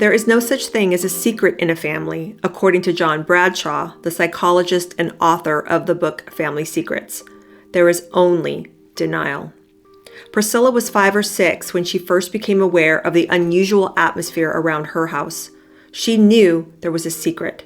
There is no such thing as a secret in a family, according to John Bradshaw, the psychologist and author of the book Family Secrets. There is only denial. Priscilla was 5 or 6 when she first became aware of the unusual atmosphere around her house. She knew there was a secret.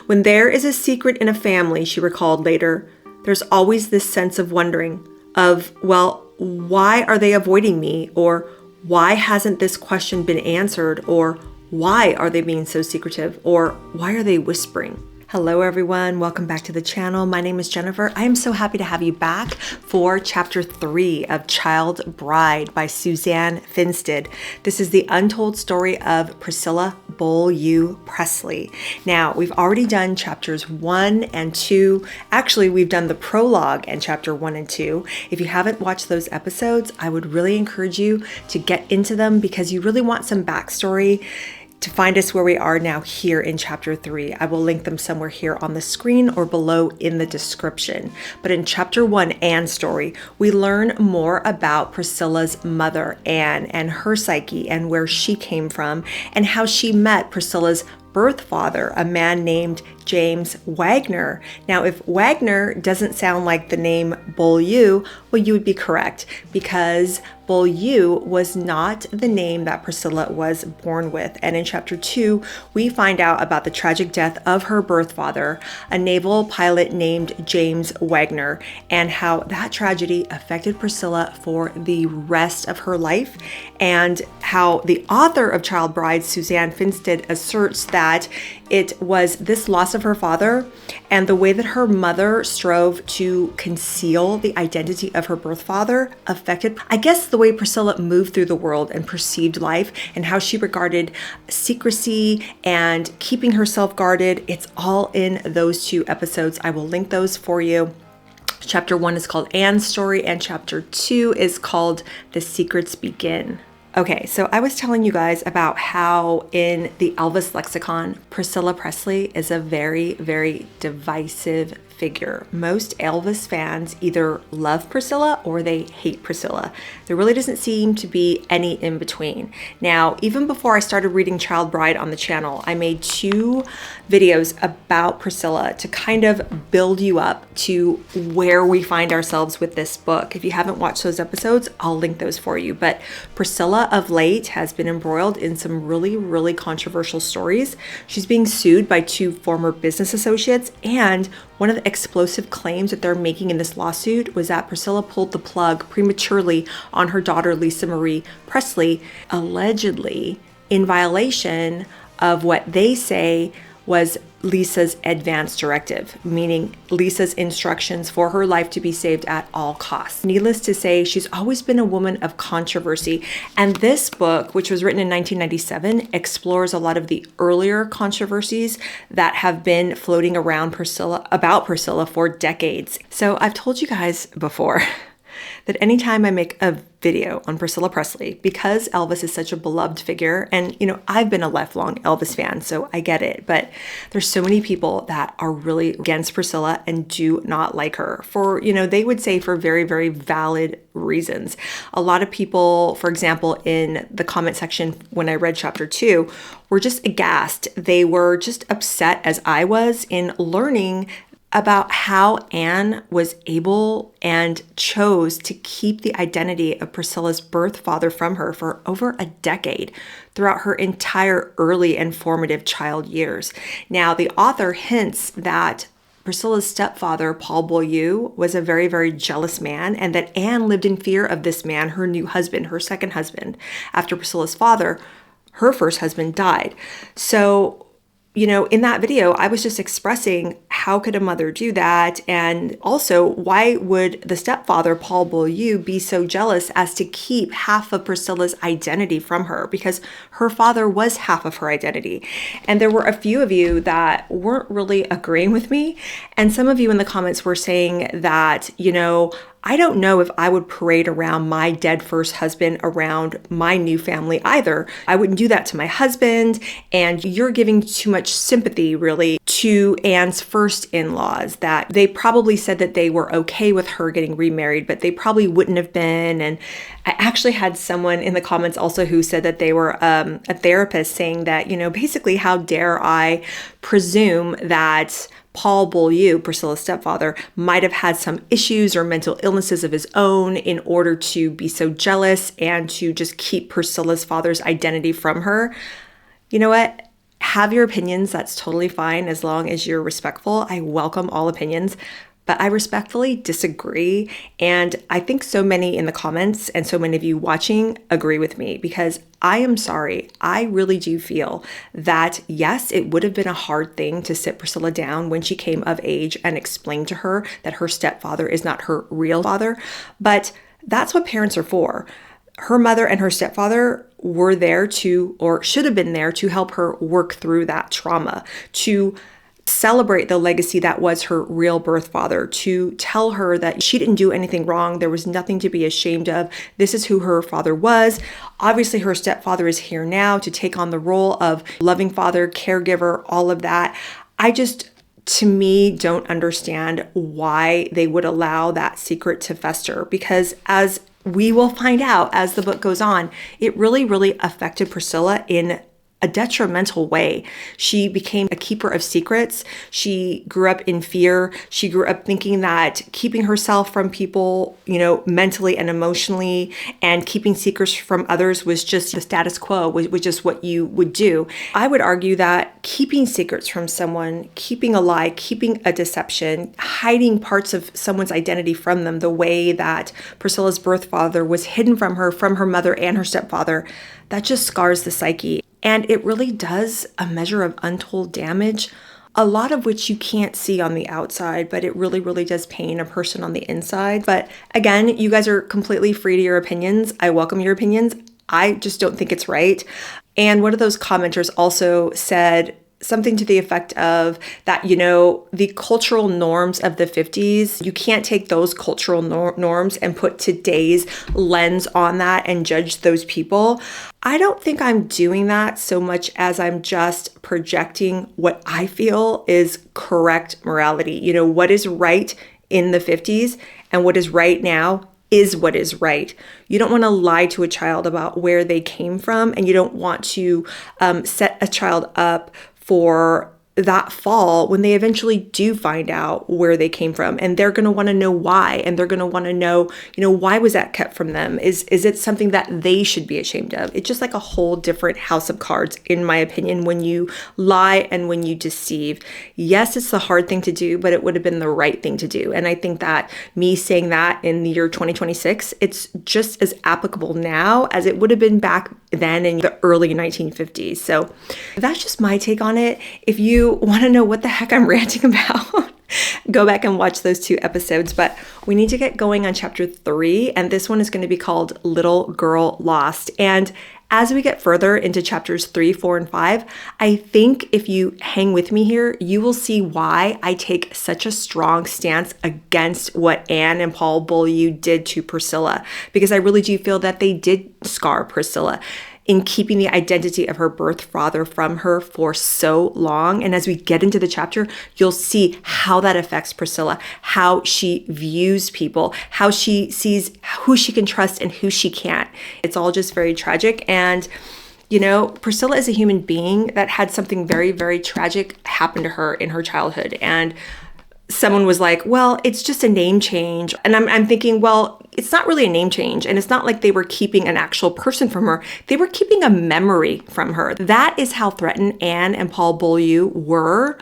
When there is a secret in a family, she recalled later, there's always this sense of wondering, of, well, why are they avoiding me? Or why hasn't this question been answered? Or why are they being so secretive? Or why are they whispering? Hello everyone, welcome back to the channel. My name is Jennifer. I am so happy to have you back for chapter 3 of Child Bride by Suzanne Finstad. This is the untold story of Priscilla Beaulieu Presley. Now, we've already done chapters 1 and 2. Actually, we've done the prologue and chapter 1 and 2. If you haven't watched those episodes, I would really encourage you to get into them because you really want some backstory to find us where we are now here in chapter 3. I will link them somewhere here on the screen or below in the description. But in chapter 1, Anne's story, we learn more about Priscilla's mother, Anne, and her psyche and where she came from and how she met Priscilla's birth father, a man named James Wagner. Now, if Wagner doesn't sound like the name Beaulieu, well, you would be correct because Beaulieu was not the name that Priscilla was born with. And in chapter 2, we find out about the tragic death of her birth father, a naval pilot named James Wagner, and how that tragedy affected Priscilla for the rest of her life, and how the author of Child Bride, Suzanne Finstad, asserts that it was this loss of her father and the way that her mother strove to conceal the identity of her birth father affected, I guess, the way Priscilla moved through the world and perceived life and how she regarded secrecy and keeping herself guarded. It's all in those 2 episodes. I will link those for you. Chapter 1 is called Anne's Story and chapter 2 is called The Secrets Begin. Okay, so I was telling you guys about how in the Elvis lexicon, Pricilla Presley is a very, very divisive figure. Most Elvis fans either love Priscilla or they hate Priscilla. There really doesn't seem to be any in between. Now, even before I started reading Child Bride on the channel, I made 2 videos about Priscilla to kind of build you up to where we find ourselves with this book. If you haven't watched those episodes, I'll link those for you. But Priscilla of late has been embroiled in some really, really controversial stories. She's being sued by 2 former business associates, and one of the explosive claims that they're making in this lawsuit was that Priscilla pulled the plug prematurely on her daughter, Lisa Marie Presley, allegedly in violation of what they say was Lisa's advance directive, meaning Lisa's instructions for her life to be saved at all costs. Needless to say, she's always been a woman of controversy. And this book, which was written in 1997, explores a lot of the earlier controversies that have been floating around about Priscilla for decades. So I've told you guys before that anytime I make a video on Pricilla Presley, because Elvis is such a beloved figure, and I've been a lifelong Elvis fan, so I get it, but there's so many people that are really against Priscilla and do not like her for, they would say for very, very valid reasons. A lot of people, for example, in the comment section when I read chapter 2, were just aghast. They were just upset, as I was, in learning about how Anne was able and chose to keep the identity of Priscilla's birth father from her for over a decade throughout her entire early and formative child years. Now, the author hints that Priscilla's stepfather, Paul Beaulieu, was a very, very jealous man, and that Anne lived in fear of this man, her new husband, her second husband, after Priscilla's father, her first husband, died. So, in that video, I was just expressing how could a mother do that? And also, why would the stepfather, Paul Beaulieu, be so jealous as to keep half of Priscilla's identity from her? Because her father was half of her identity. And there were a few of you that weren't really agreeing with me. And some of you in the comments were saying that, I don't know if I would parade around my dead first husband around my new family either. I wouldn't do that to my husband, and you're giving too much sympathy, really, to Anne's first in-laws, that they probably said that they were okay with her getting remarried, but they probably wouldn't have been. And I actually had someone in the comments also who said that they were a therapist, saying that, basically, how dare I presume that Paul Beaulieu, Priscilla's stepfather, might have had some issues or mental illnesses of his own in order to be so jealous and to just keep Priscilla's father's identity from her. You know what? Have your opinions. That's totally fine as long as you're respectful. I welcome all opinions, but I respectfully disagree. And I think so many in the comments and so many of you watching agree with me, because I am sorry. I really do feel that, yes, it would have been a hard thing to sit Priscilla down when she came of age and explain to her that her stepfather is not her real father. But that's what parents are for. Her mother and her stepfather were there to, or should have been there to, help her work through that trauma, to celebrate the legacy that was her real birth father, to tell her that she didn't do anything wrong. There was nothing to be ashamed of. This is who her father was. Obviously, her stepfather is here now to take on the role of loving father, caregiver, all of that. I just, to me, don't understand why they would allow that secret to fester, because as we will find out as the book goes on, it really, really affected Priscilla in a detrimental way. She became a keeper of secrets. She grew up in fear. She grew up thinking that keeping herself from people, mentally and emotionally, and keeping secrets from others was just the status quo, was just what you would do. I would argue that keeping secrets from someone, keeping a lie, keeping a deception, hiding parts of someone's identity from them, the way that Priscilla's birth father was hidden from her mother and her stepfather, that just scars the psyche. And it really does a measure of untold damage, a lot of which you can't see on the outside, but it really, really does pain a person on the inside. But again, you guys are completely free to your opinions. I welcome your opinions. I just don't think it's right. And one of those commenters also said something to the effect of that, the cultural norms of the 50s, you can't take those cultural norms and put today's lens on that and judge those people. I don't think I'm doing that so much as I'm just projecting what I feel is correct morality. What is right in the 50s and what is right now is what is right. You don't want to lie to a child about where they came from, and you don't want to set a child up for that fall when they eventually do find out where they came from, and they're going to want to know why, and they're going to want to know, why was that kept from them? Is it something that they should be ashamed of? It's just like a whole different house of cards, in my opinion, when you lie and when you deceive. Yes, it's the hard thing to do, but it would have been the right thing to do. And I think that me saying that in the year 2026, it's just as applicable now as it would have been back then in the early 1950s. So that's just my take on it. If you want to know what the heck I'm ranting about, go back and watch those 2 episodes. But we need to get going on chapter 3, and this one is going to be called Little Girl Lost. And as we get further into chapters 3, 4, and 5, I think if you hang with me here, you will see why I take such a strong stance against what Anne and Paul Beaulieu did to Priscilla, because I really do feel that they did scar Priscilla in keeping the identity of her birth father from her for so long. And as we get into the chapter, you'll see how that affects Priscilla, how she views people, how she sees who she can trust and who she can't. It's all just very tragic. And Priscilla is a human being that had something very, very tragic happen to her in her childhood. And someone was like, well, it's just a name change. And I'm thinking, well, it's not really a name change. And it's not like they were keeping an actual person from her. They were keeping a memory from her. That is how threatened Anne and Paul Beaulieu were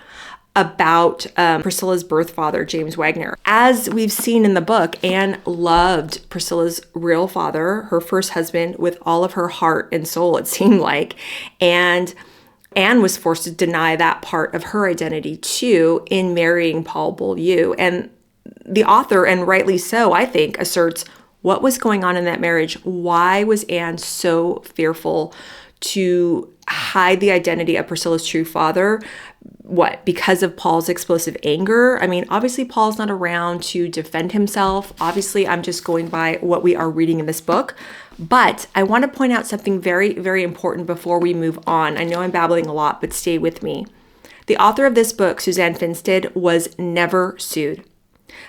about Priscilla's birth father, James Wagner. As we've seen in the book, Anne loved Priscilla's real father, her first husband, with all of her heart and soul, it seemed like. And Anne was forced to deny that part of her identity too in marrying Paul Beaulieu. And the author, and rightly so, I think, asserts what was going on in that marriage. Why was Anne so fearful to hide the identity of Priscilla's true father. What? Because of Paul's explosive anger? I mean, obviously Paul's not around to defend himself. Obviously, I'm just going by what we are reading in this book. But I want to point out something very, very important before we move on. I know I'm babbling a lot, but stay with me. The author of this book, Suzanne Finstad, was never sued.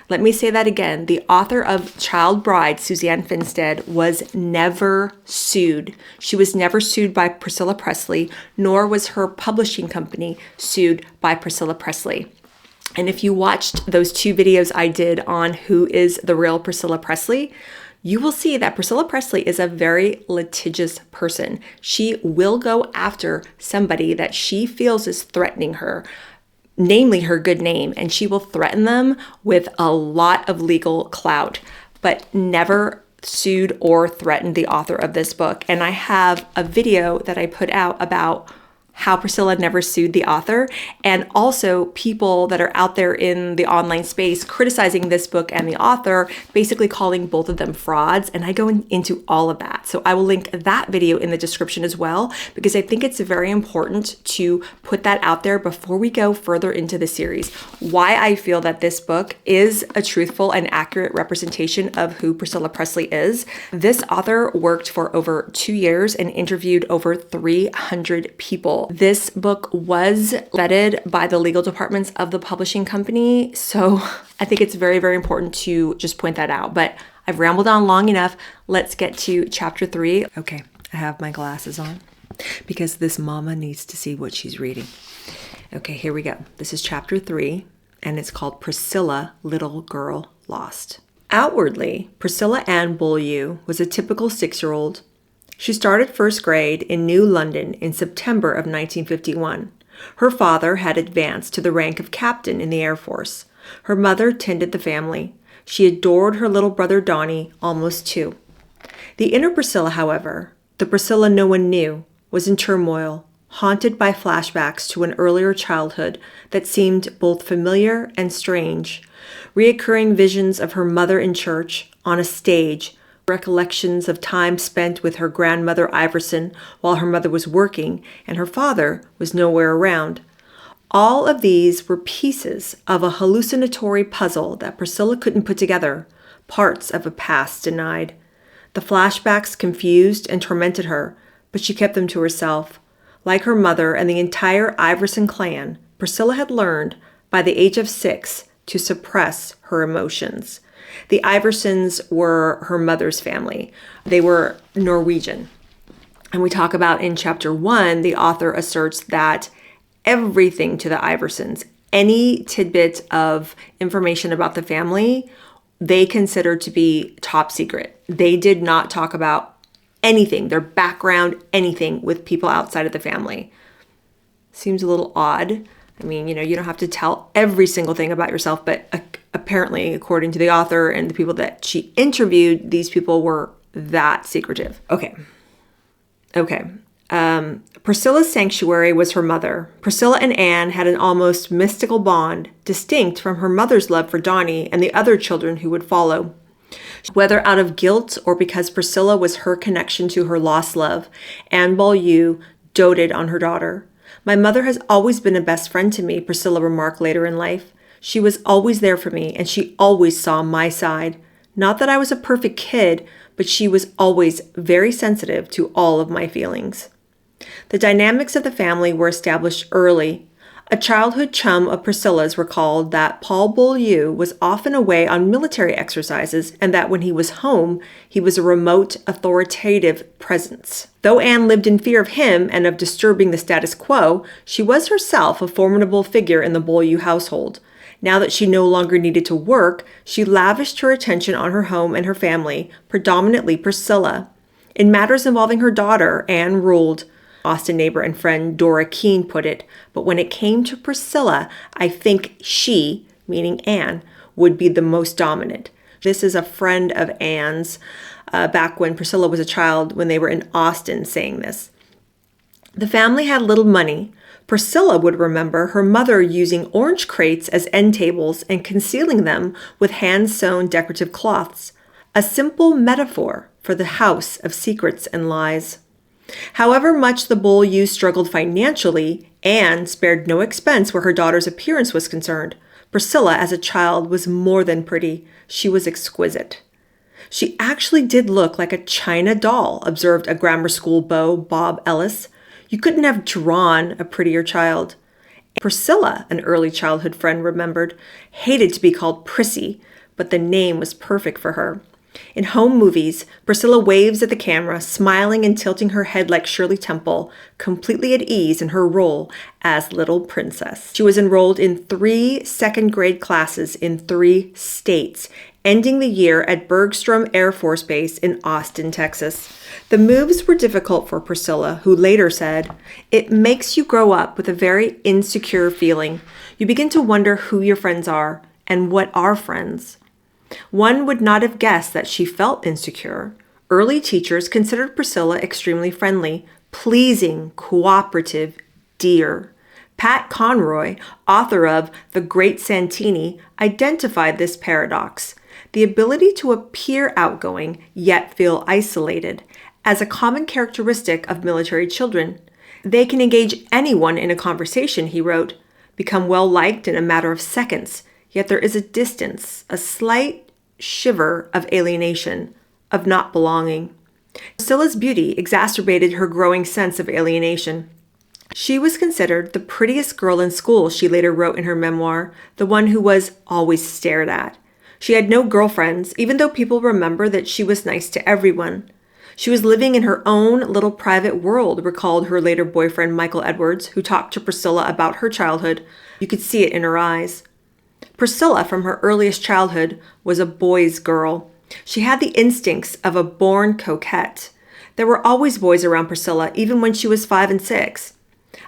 Let me say that again. The author of Child Bride, Suzanne Finstad, was never sued. She was never sued by Pricilla Presley, nor was her publishing company sued by Pricilla Presley. And if you watched those 2 videos I did on who is the real Pricilla Presley, you will see that Pricilla Presley is a very litigious person. She will go after somebody that she feels is threatening her, namely her good name, and she will threaten them with a lot of legal clout, but never sued or threatened the author of this book. And I have a video that I put out about how Priscilla never sued the author, and also people that are out there in the online space criticizing this book and the author, basically calling both of them frauds. And I go into all of that. So I will link that video in the description as well, because I think it's very important to put that out there before we go further into the series. Why I feel that this book is a truthful and accurate representation of who Pricilla Presley is. This author worked for over 2 years and interviewed over 300 people. This book was vetted by the legal departments of the publishing company, so I think it's very, very important to just point that out. But I've rambled on long enough. Let's get to chapter 3. Okay, I have my glasses on because this mama needs to see what she's reading. Okay, here we go. This is chapter 3, and it's called Priscilla, Little Girl Lost. Outwardly, Priscilla Ann Beaulieu was a typical 6-year-old. She started first grade in New London in September of 1951. Her father had advanced to the rank of captain in the Air Force. Her mother tended the family. She adored her little brother Donnie, almost 2. The inner Priscilla, however, the Priscilla no one knew, was in turmoil, haunted by flashbacks to an earlier childhood that seemed both familiar and strange. Reoccurring visions of her mother in church, on a stage, recollections of time spent with her grandmother Iverson while her mother was working and her father was nowhere around. All of these were pieces of a hallucinatory puzzle that Priscilla couldn't put together, parts of a past denied. The flashbacks confused and tormented her, but she kept them to herself. Like her mother and the entire Iverson clan, Priscilla had learned, by the age of 6, to suppress her emotions. The Iversons were her mother's family. They were Norwegian. And we talk about in chapter 1, the author asserts that everything to the Iversons, any tidbit of information about the family, they considered to be top secret. They did not talk about anything, their background, anything with people outside of the family. Seems a little odd. I mean, you don't have to tell every single thing about yourself, but apparently, according to the author and the people that she interviewed, these people were that secretive. Okay. Priscilla's sanctuary was her mother. Priscilla and Anne had an almost mystical bond, distinct from her mother's love for Donnie and the other children who would follow. Whether out of guilt or because Priscilla was her connection to her lost love, Anne Beaulieu doted on her daughter. My mother has always been a best friend to me, Priscilla remarked later in life. She was always there for me, and she always saw my side. Not that I was a perfect kid, but she was always very sensitive to all of my feelings. The dynamics of the family were established early. A childhood chum of Priscilla's recalled that Paul Beaulieu was often away on military exercises and that when he was home, he was a remote, authoritative presence. Though Anne lived in fear of him and of disturbing the status quo, she was herself a formidable figure in the Beaulieu household. Now that she no longer needed to work, she lavished her attention on her home and her family, predominantly Priscilla. In matters involving her daughter, Anne ruled. Austin neighbor and friend Dora Keene put it, but when it came to Priscilla, I think she, meaning Anne, would be the most dominant. This is a friend of Anne's back when Priscilla was a child when they were in Austin saying this. The family had little money. Priscilla would remember her mother using orange crates as end tables and concealing them with hand-sewn decorative cloths, a simple metaphor for the house of secrets and lies. However much the Beaulieu struggled financially, Anne spared no expense where her daughter's appearance was concerned. Priscilla, as a child, was more than pretty. She was exquisite. She actually did look like a china doll, observed a grammar school beau, Bob Ellis. You couldn't have drawn a prettier child. Pricilla, an early childhood friend, remembered, hated to be called Prissy, but the name was perfect for her. In home movies, Priscilla waves at the camera, smiling and tilting her head like Shirley Temple, completely at ease in her role as Little Princess. She was enrolled in 3 second-grade classes in 3 states, ending the year at Bergstrom Air Force Base in Austin, Texas. The moves were difficult for Priscilla, who later said, "It makes you grow up with a very insecure feeling. You begin to wonder who your friends are and what are friends." One would not have guessed that she felt insecure. Early teachers considered Priscilla extremely friendly, pleasing, cooperative, dear. Pat Conroy, author of The Great Santini, identified this paradox, the ability to appear outgoing yet feel isolated, as a common characteristic of military children. They can engage anyone in a conversation, he wrote, become well-liked in a matter of seconds, yet there is a distance, a slight shiver of alienation, of not belonging. Priscilla's beauty exacerbated her growing sense of alienation. She was considered the prettiest girl in school, she later wrote in her memoir, the one who was always stared at. She had no girlfriends, even though people remember that she was nice to everyone. She was living in her own little private world, recalled her later boyfriend Michael Edwards, who talked to Priscilla about her childhood. You could see it in her eyes. Priscilla, from her earliest childhood, was a boy's girl. She had the instincts of a born coquette. There were always boys around Priscilla, even when she was 5 and 6.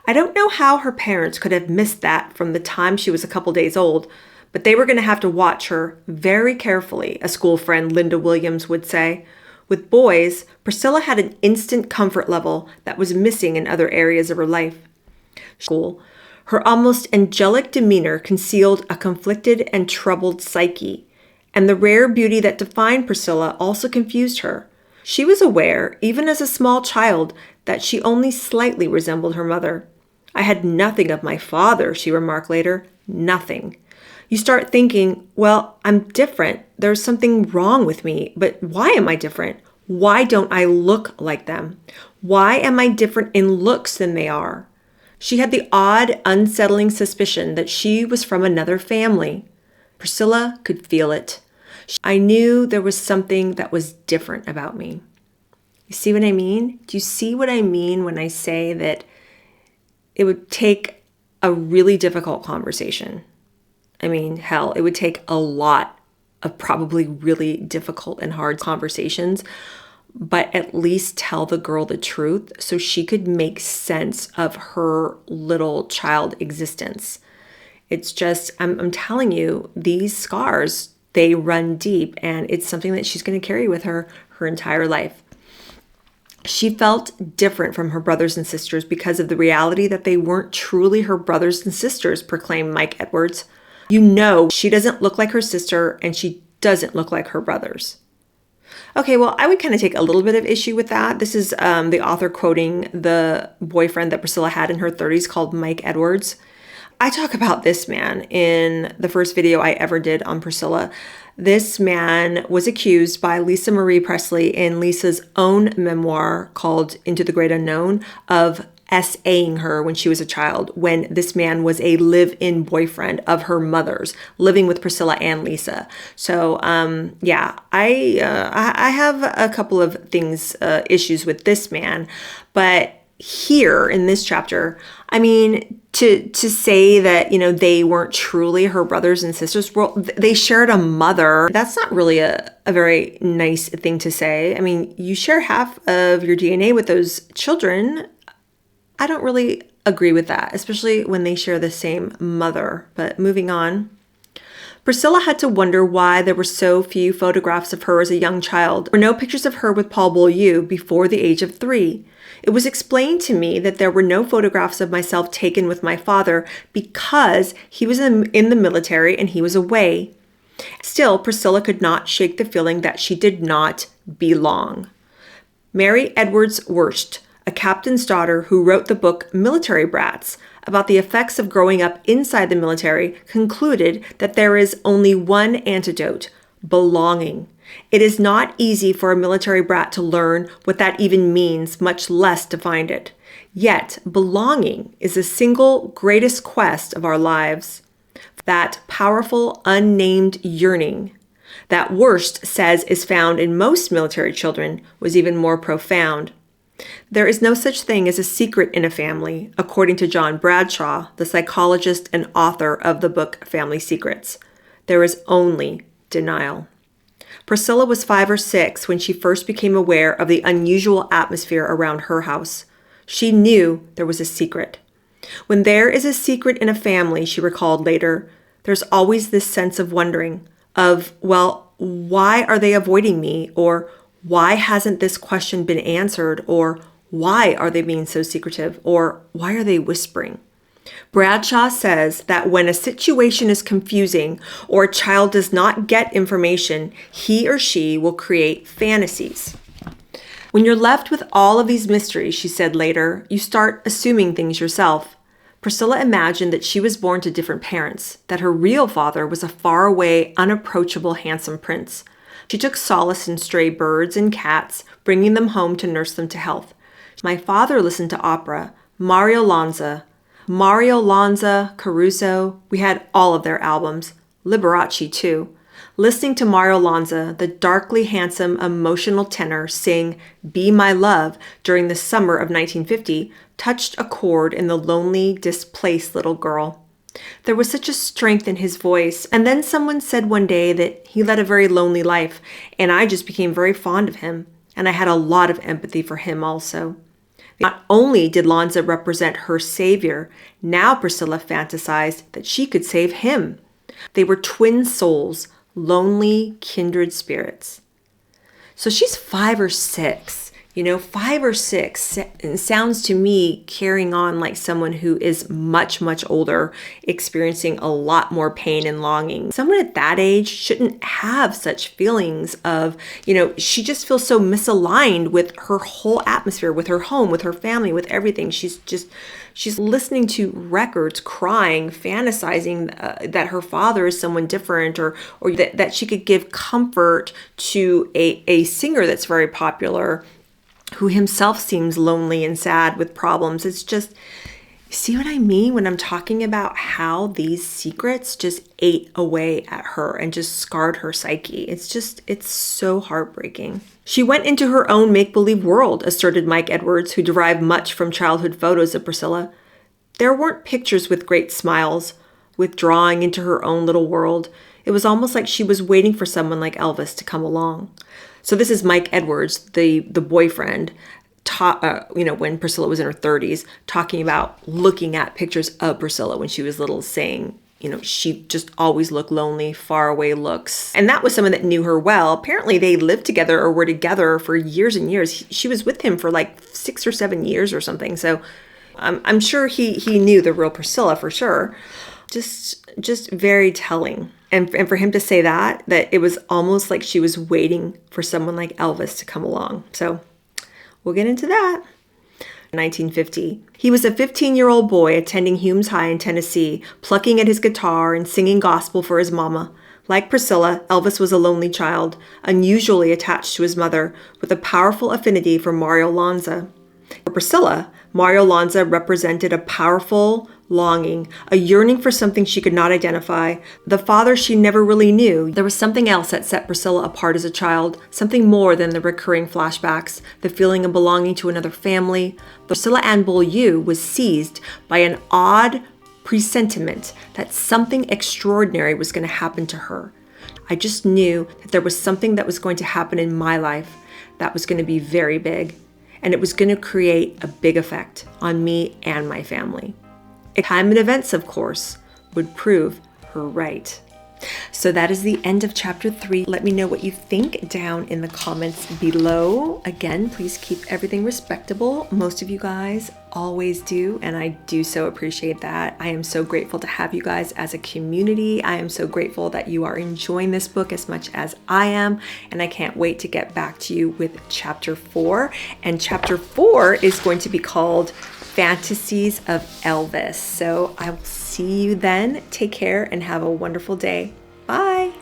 I don't know how her parents could have missed that from the time she was a couple days old, but they were going to have to watch her very carefully, a school friend Linda Williams would say. With boys, Priscilla had an instant comfort level that was missing in other areas of her life. School. Her almost angelic demeanor concealed a conflicted and troubled psyche, and the rare beauty that defined Priscilla also confused her. She was aware, even as a small child, that she only slightly resembled her mother. "I had nothing of my father," she remarked later, "nothing." You start thinking, well, I'm different. There's something wrong with me, but why am I different? Why don't I look like them? Why am I different in looks than they are? She had the odd, unsettling suspicion that she was from another family. Priscilla could feel it. I knew there was something that was different about me. You see what I mean? Do you see what I mean when I say that it would take a really difficult conversation? I mean, hell, it would take a lot of probably really difficult and hard conversations, but at least tell the girl the truth so she could make sense of her little child existence. It's just, I'm telling you, these scars, they run deep, and it's something that she's going to carry with her entire life. She felt different from her brothers and sisters because of the reality that they weren't truly her brothers and sisters, proclaimed Mike Edwards. You know, she doesn't look like her sister and she doesn't look like her brothers. Okay, well, I would kind of take a little bit of issue with that. This is the author quoting the boyfriend that Priscilla had in her 30s called Mike Edwards. I talk about this man in the first video I ever did on Priscilla. This man was accused by Lisa Marie Presley in Lisa's own memoir called Into the Great Unknown of SAing her when she was a child, when this man was a live-in boyfriend of her mother's, living with Priscilla and Lisa. So, yeah, I have a couple of issues with this man, but here in this chapter, I mean, to say that, you know, they weren't truly her brothers and sisters, well, they shared a mother. That's not really a very nice thing to say. I mean, you share half of your DNA with those children. I don't really agree with that, especially when they share the same mother. But moving on. Priscilla had to wonder why there were so few photographs of her as a young child. There were no pictures of her with Paul Beaulieu before the age of 3. It was explained to me that there were no photographs of myself taken with my father because he was in the military and he was away. Still, Priscilla could not shake the feeling that she did not belong. Mary Edwards Wurst, a captain's daughter who wrote the book Military Brats about the effects of growing up inside the military, concluded that there is only one antidote: belonging. It is not easy for a military brat to learn what that even means, much less to find it. Yet, belonging is the single greatest quest of our lives. That powerful, unnamed yearning that Wurst says is found in most military children was even more profound. There is no such thing as a secret in a family, according to John Bradshaw, the psychologist and author of the book Family Secrets. There is only denial. Priscilla was 5 or 6 when she first became aware of the unusual atmosphere around her house. She knew there was a secret. When there is a secret in a family, she recalled later, there's always this sense of wondering, of, well, why are they avoiding me? Or why hasn't this question been answered? Or why are they being so secretive? Or why are they whispering? Bradshaw says that when a situation is confusing or a child does not get information, he or she will create fantasies. When you're left with all of these mysteries, she said later, you start assuming things yourself. Priscilla imagined that she was born to different parents, that her real father was a faraway, unapproachable, handsome prince. She took solace in stray birds and cats, bringing them home to nurse them to health. My father listened to opera, Mario Lanza, Caruso. We had all of their albums, Liberace too. Listening to Mario Lanza, the darkly handsome, emotional tenor, sing Be My Love during the summer of 1950 touched a chord in the lonely, displaced little girl. There was such a strength in his voice, and then someone said one day that he led a very lonely life, and I just became very fond of him, and I had a lot of empathy for him also. Not only did Lanza represent her savior, now Priscilla fantasized that she could save him. They were twin souls, lonely, kindred spirits. So she's 5 or 6. 5 or 6 sounds to me carrying on like someone who is much, much older, experiencing a lot more pain and longing. Someone at that age shouldn't have such feelings of, she just feels so misaligned with her whole atmosphere, with her home, with her family, with everything. She's listening to records, crying, fantasizing that her father is someone different, or that she could give comfort to a singer that's very popular, who himself seems lonely and sad with problems. It's just, see what I mean when I'm talking about how these secrets just ate away at her and just scarred her psyche. It's so heartbreaking. She went into her own make-believe world, asserted Mike Edwards, who derived much from childhood photos of Priscilla. There weren't pictures with great smiles, withdrawing into her own little world. It was almost like she was waiting for someone like Elvis to come along. So this is Mike Edwards, the boyfriend, when Priscilla was in her 30s, talking about looking at pictures of Priscilla when she was little, saying, she just always looked lonely, far away looks. And that was someone that knew her well. Apparently they lived together or were together for years and years. She was with him for like 6 or 7 years or something. So I'm sure he knew the real Priscilla for sure. Just very telling. And for him to say that it was almost like she was waiting for someone like Elvis to come along. So we'll get into that. 1950. He was a 15-year-old boy attending Humes High in Tennessee, plucking at his guitar and singing gospel for his mama. Like Priscilla, Elvis was a lonely child, unusually attached to his mother, with a powerful affinity for Mario Lanza. For Priscilla, Mario Lanza represented a powerful longing, a yearning for something she could not identify, the father she never really knew. There was something else that set Priscilla apart as a child, something more than the recurring flashbacks, the feeling of belonging to another family. Priscilla Ann Beaulieu was seized by an odd presentiment that something extraordinary was going to happen to her. I just knew that there was something that was going to happen in my life that was going to be very big, and it was going to create a big effect on me and my family. Time and events, of course, would prove her right. So that is the end of chapter 3. Let me know what you think down in the comments below. Again, please keep everything respectable. Most of you guys always do, and I do so appreciate that. I am so grateful to have you guys as a community. I am so grateful that you are enjoying this book as much as I am, and I can't wait to get back to you with chapter 4. And chapter 4 is going to be called Fantasies of Elvis. So I will see you then. Take care and have a wonderful day. Bye.